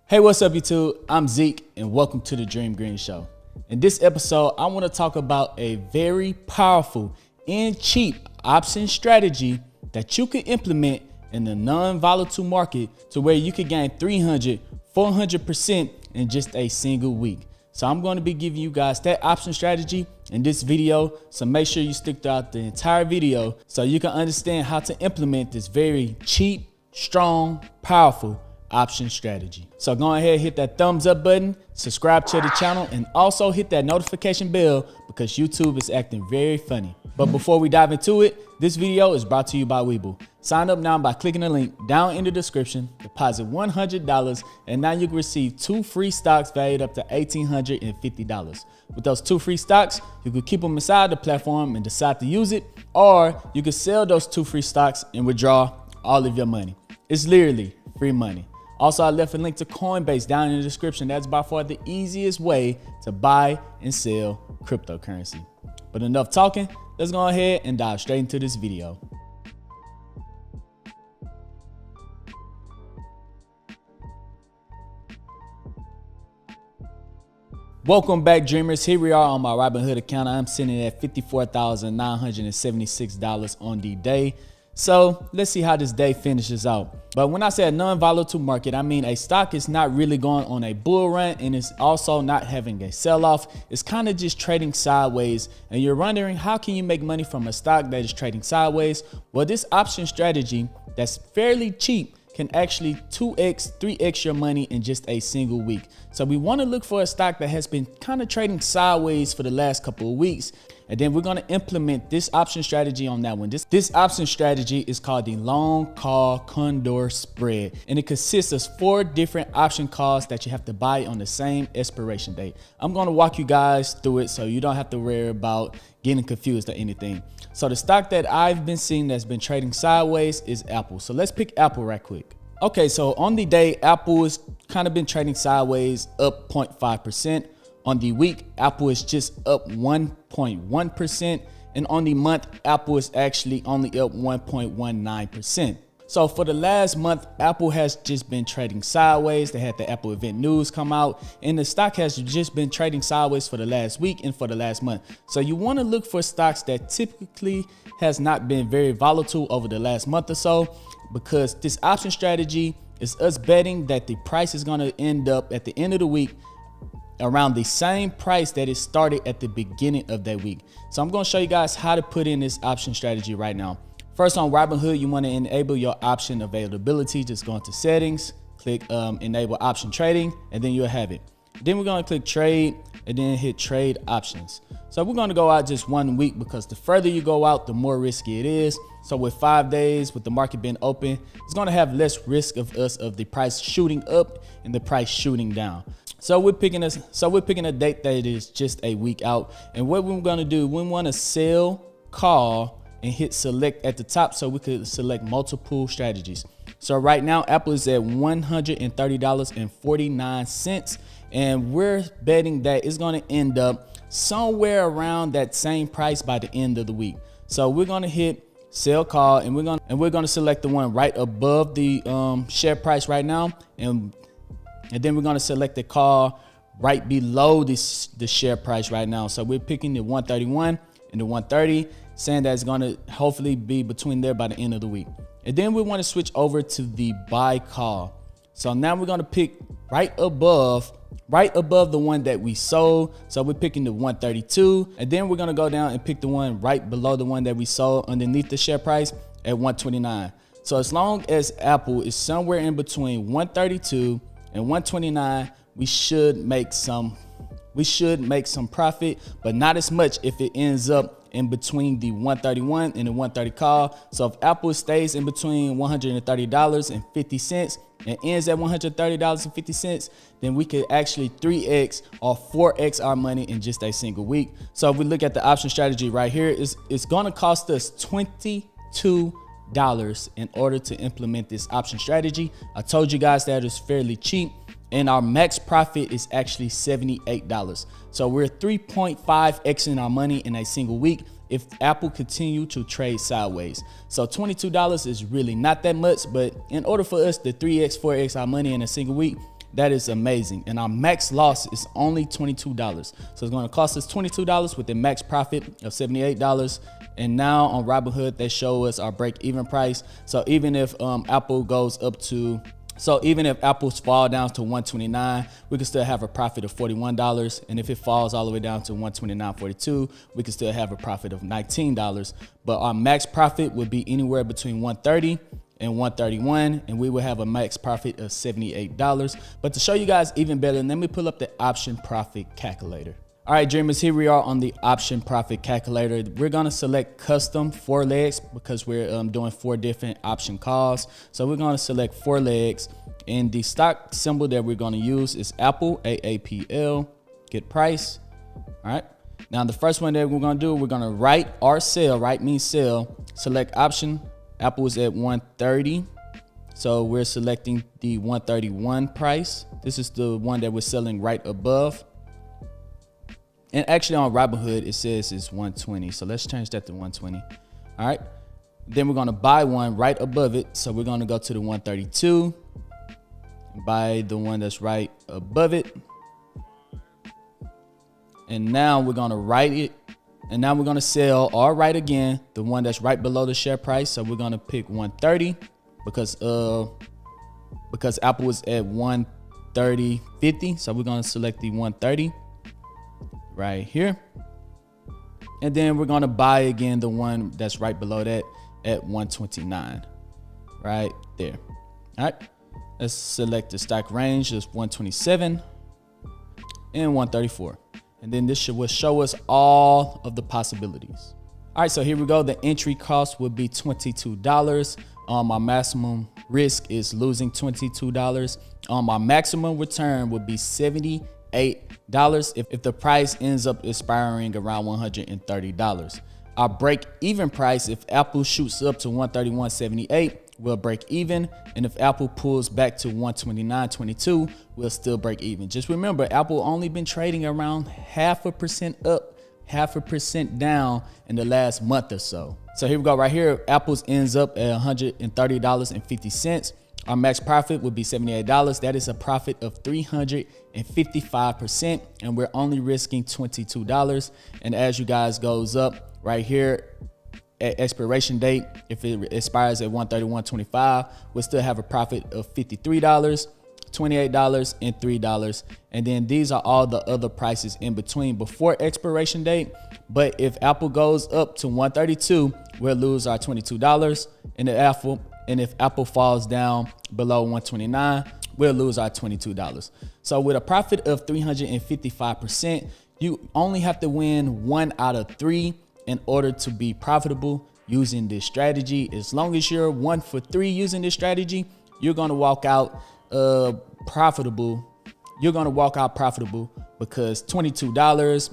Hey, what's up YouTube? I'm Zeke and welcome to the Dream Green Show. In this episode, I want to talk about a very powerful and cheap option strategy that you can implement in the non-volatile market to where you could gain 300, 400% in just a single week. So I'm going to be giving you guys that option strategy in this video. So make sure you stick throughout the entire video so you can understand how to implement this very cheap, strong, powerful option strategy. So go ahead, hit that thumbs up button, subscribe to the channel, and also hit that notification bell because YouTube is acting very funny. But before we dive into it, this video is brought to you by Webull. Sign up now by clicking the link down in the description, deposit $100, and now you can receive 2 free stocks valued up to $1,850. With those 2 free stocks, you can keep them inside the platform and decide to use it, or you can sell those 2 free stocks and withdraw all of your money. It's literally free money. Also, I left a link to COINBASE down in the description. That's by far the easiest way to buy and sell cryptocurrency. But enough talking, let's go ahead and dive straight into this video. Welcome back, dreamers. Here we are on my Robinhood account. I'm sitting at $54,976 on the day. So let's see how this day finishes out. But when I say a non-volatile market, I mean a stock is not really going on a bull run and it's also not having a sell-off. It's kind of just trading sideways. And you're wondering, how can you make money from a stock that is trading sideways? Well, this option strategy that's fairly cheap can actually 2x, 3x your money in just a single week. So we want to look for a stock that has been kind of trading sideways for the last couple of weeks. And then we're going to implement this option strategy on that one. This option strategy is called the long call condor spread. And it consists of 4 different option calls that you have to buy on the same expiration date. I'm going to walk you guys through it so you don't have to worry about getting confused or anything. So the stock that I've been seeing that's been trading sideways is Apple. So let's pick Apple right quick. Okay, so on the day, Apple has kind of been trading sideways, up 0.5%. On the week, Apple is just up 1.1%. And on the month, Apple is actually only up 1.19%. So for the last month, Apple has just been trading sideways. They had the Apple event news come out, and the stock has just been trading sideways for the last week and for the last month. So you want to look for stocks that typically has not been very volatile over the last month or so, because this option strategy is us betting that the price is going to end up at the end of the week around the same price that it started at the beginning of that week. So I'm going to show you guys how to put in this option strategy right now. First, on Robinhood, you want to enable your option availability. Just go into settings, click enable option trading, and then you'll have it. Then we're going to click trade and then hit trade options. So we're going to go out just 1 week because the further you go out, the more risky it is. So with 5 days, with the market being open, it's going to have less risk of the price shooting up and the price shooting down. So we're picking a date that is just a week out. And what we're going to do, we want to sell call and hit select at the top so we could select multiple strategies. So right now, Apple is at $130.49. And we're betting that it's going to end up somewhere around that same price by the end of the week. So we're going to hit sell call and we're going to select the one right above the share price right now. And then we're going to select the call right below the share price right now. So we're picking the 131 and the 130, saying that it's going to hopefully be between there by the end of the week. And then we want to switch over to the buy call. So now we're going to pick right above the one that we sold. So we're picking the 132. And then we're going to go down and pick the one right below the one that we sold underneath the share price at 129. So as long as Apple is somewhere in between 132 and 129, we should make some profit, but not as much if it ends up in between the 131 and the 130 call. So if Apple stays in between $130.50 and ends at $130.50, then we could actually 3x or 4x our money in just a single week. So if we look at the option strategy right here, it's going to cost us $22 in order to implement this option strategy. I told you guys that it's fairly cheap. And our max profit is actually $78. So we're 3.5xing our money in a single week if Apple continue to trade sideways. So $22 is really not that much, but in order for us to 3x, 4x our money in a single week, that is amazing. And our max loss is only $22. So it's going to cost us $22 with a max profit of $78. And now on Robinhood, they show us our break-even price. So even if Apple goes up to, so even if Apple's fall down to $129, we can still have a profit of $41. And if it falls all the way down to $129.42, we can still have a profit of $19. But our max profit would be anywhere between $130 and $131, and we will have a max profit of $78. But to show you guys even better, let me pull up the option profit calculator. All right, dreamers, here we are on the option profit calculator. We're gonna select custom 4 legs because we're doing 4 different option calls. So we're gonna select 4 legs, and the stock symbol that we're gonna use is Apple, AAPL, get price. All right, now the first one that we're gonna do, we're gonna write or sell. Write means sell. Select option. Apple is at 130. So we're selecting the 131 price. This is the one that we're selling right above. And actually on Robinhood, it says it's 120. So let's change that to 120. All right. Then we're going to buy one right above it. So we're going to go to the 132. Buy the one that's right above it. And now we're going to write it. And now we're going to sell or write again the one that's right below the share price. So we're going to pick 130 because Apple is at 130.50. So we're going to select the 130. Right here. And then we're going to buy again the one that's right below that at 129 right there. All right, let's select the stock range is 127 and 134, and then this will show us all of the possibilities. All right, so here we go. The entry cost would be $22. My maximum risk is losing $22. My maximum return would be $78 if the price ends up expiring around $130. Our break-even price, if Apple shoots up to $131.78, we'll break even. And if Apple pulls back to $129.22, we'll still break even. Just remember, Apple only been trading around 0.5% up, 0.5% down in the last month or so. So here we go right here. Apple's ends up at $130.50. Our max profit would be $78. That is a profit of 355%, and we're only risking $22. And as you guys goes up right here at expiration date, if it expires at $131.25, we'll still have a profit of $53, $28, and $3. And then these are all the other prices in between before expiration date. But if Apple goes up to $132, we'll lose our $22. And if Apple falls down below 129, we'll lose our $22. So with a profit of 355%, you only have to win 1 out of 3 in order to be profitable using this strategy. As long as you're 1 for 3 using this strategy, you're going to walk out profitable. You're going to walk out profitable because $22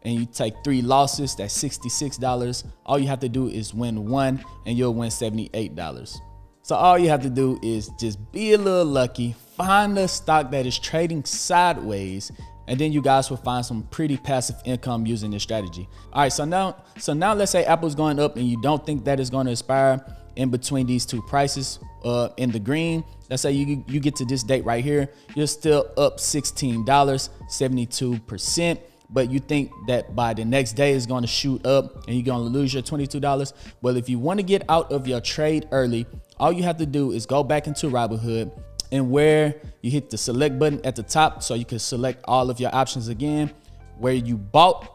and you take 3 losses, that's $66. All you have to do is win 1 and you'll win $78. So all you have to do is just be a little lucky, find a stock that is trading sideways, and then you guys will find some pretty passive income using this strategy. All right, so now let's say Apple's going up and you don't think that is going to expire in between these 2 prices in the green. Let's say you get to this date right here, you're still up $16, 72%. But you think that by the next day it's going to shoot up and you're going to lose your $22. Well, if you want to get out of your trade early, all you have to do is go back into Robinhood, and where you hit the select button at the top so you can select all of your options again. Where you bought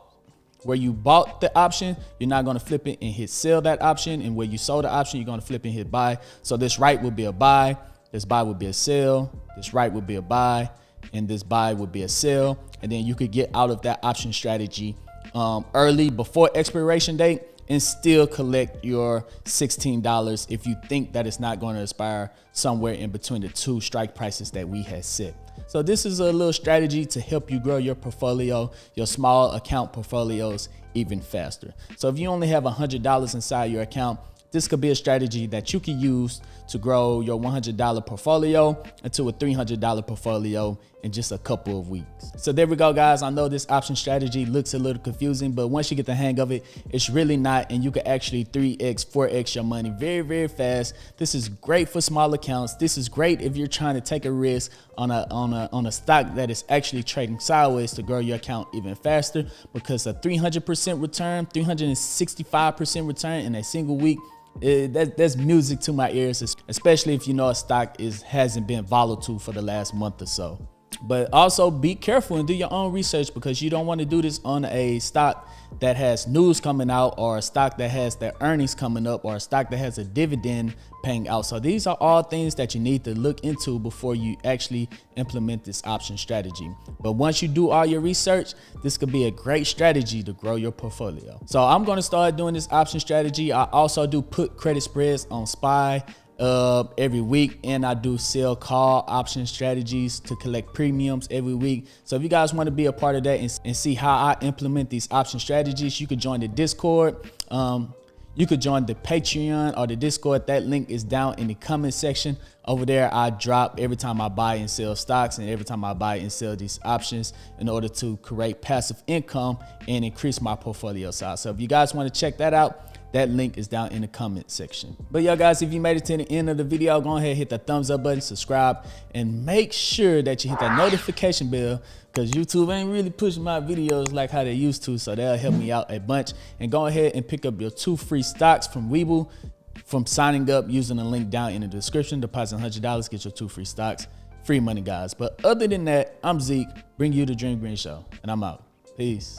the option, you're not going to flip it and hit sell that option. And where you sold the option, you're going to flip and hit buy. So this right will be a buy, this buy will be a sell, this right will be a buy, and this buy would be a sell. And then you could get out of that option strategy early before expiration date and still collect your $16 if you think that it's not going to expire somewhere in between the 2 strike prices that we had set. So this is a little strategy to help you grow your portfolio, your small account portfolios even faster. So if you only have $100 inside your account, this could be a strategy that you can use to grow your $100 portfolio into a $300 portfolio in just a couple of weeks. So there we go, guys. I know this option strategy looks a little confusing, but once you get the hang of it, it's really not, and you can actually 3x, 4x your money very, very fast. This is great for small accounts. This is great if you're trying to take a risk on a stock that is actually trading sideways to grow your account even faster, because a 300% return, 365% return in a single week, that's music to my ears, especially if you know a stock hasn't been volatile for the last month or so. But also be careful and do your own research, because you don't want to do this on a stock that has news coming out, or a stock that has their earnings coming up, or a stock that has a dividend paying out. So these are all things that you need to look into before you actually implement this option strategy. But once you do all your research, this could be a great strategy to grow your portfolio. So I'm going to start doing this option strategy. I also do put credit spreads on SPY every week, and I do sell call option strategies to collect premiums every week. So if you guys want to be a part of that and see how I implement these option strategies, you could join the Discord. You could join the Patreon or the Discord. That link is down in the comment section. Over there, I drop every time I buy and sell stocks, and every time I buy and sell these options, in order to create passive income and increase my portfolio size. So if you guys want to check that out, that link is down in the comment section. But yeah, guys, if you made it to the end of the video, go ahead, hit the thumbs up button, subscribe, and make sure that you hit that notification bell, because YouTube ain't really pushing my videos like how they used to. So that'll help me out a bunch. And go ahead and pick up your 2 free stocks from Webull from signing up using the link down in the description. Deposit $100, get your 2 free stocks. Free money, guys. But other than that, I'm Zeke, bring you the Dream Green Show, and I'm out. Peace.